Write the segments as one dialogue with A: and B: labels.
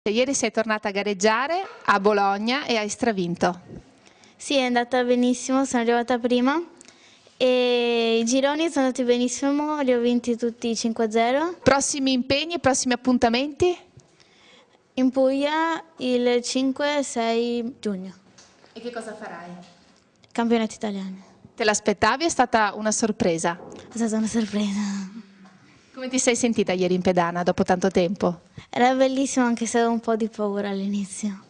A: Ieri sei tornata a gareggiare a Bologna e hai stravinto.
B: Sì, è andata benissimo, sono arrivata prima e i gironi sono andati benissimo, li ho vinti tutti 5-0.
A: Prossimi impegni, prossimi appuntamenti?
B: In Puglia il 5 e 6 giugno.
A: E che cosa farai?
B: Campionati italiani.
A: Te l'aspettavi? È stata una sorpresa?
B: È stata una sorpresa.
A: Come ti sei sentita ieri in pedana dopo tanto tempo?
B: Era bellissimo anche se avevo un po' di paura all'inizio.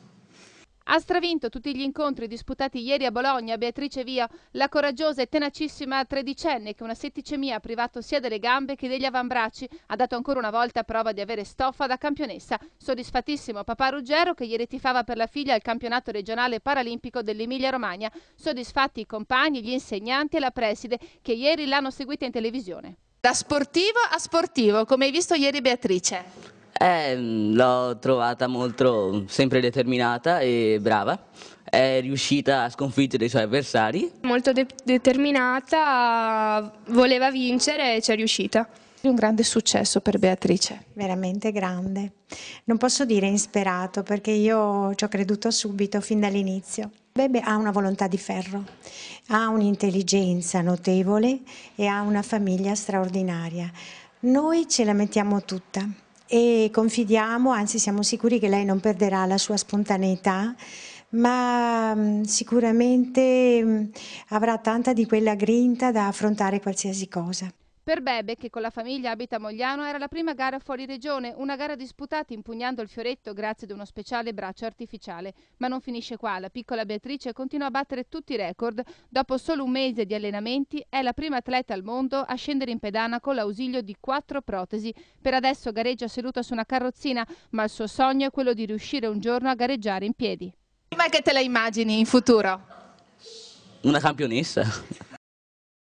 C: Ha stravinto tutti gli incontri disputati ieri a Bologna Beatrice Vio, la coraggiosa e tenacissima tredicenne che una setticemia ha privato sia delle gambe che degli avambracci. Ha dato ancora una volta prova di avere stoffa da campionessa. Soddisfattissimo papà Ruggero che ieri tifava per la figlia al campionato regionale paralimpico dell'Emilia Romagna. Soddisfatti i compagni, gli insegnanti e la preside che ieri l'hanno seguita in televisione.
A: Da sportivo a sportivo, come hai visto ieri Beatrice?
D: L'ho trovata molto sempre determinata e brava, è riuscita a sconfiggere i suoi avversari.
E: Molto determinata, voleva vincere e ci è riuscita.
A: Un grande successo per Beatrice.
F: Veramente grande. Non posso dire insperato perché io ci ho creduto subito, fin dall'inizio. Bebe ha una volontà di ferro, ha un'intelligenza notevole e ha una famiglia straordinaria. Noi ce la mettiamo tutta e confidiamo, anzi siamo sicuri che lei non perderà la sua spontaneità, ma sicuramente avrà tanta di quella grinta da affrontare qualsiasi cosa.
C: Per Bebe, che con la famiglia abita a Mogliano, era la prima gara fuori regione, una gara disputata impugnando il fioretto grazie ad uno speciale braccio artificiale. Ma non finisce qua, la piccola Beatrice continua a battere tutti i record. Dopo solo un mese di allenamenti è la prima atleta al mondo a scendere in pedana con l'ausilio di 4 protesi. Per adesso gareggia seduta su una carrozzina, ma il suo sogno è quello di riuscire un giorno a gareggiare in piedi.
A: Com'è che te la immagini in futuro?
D: Una campionessa.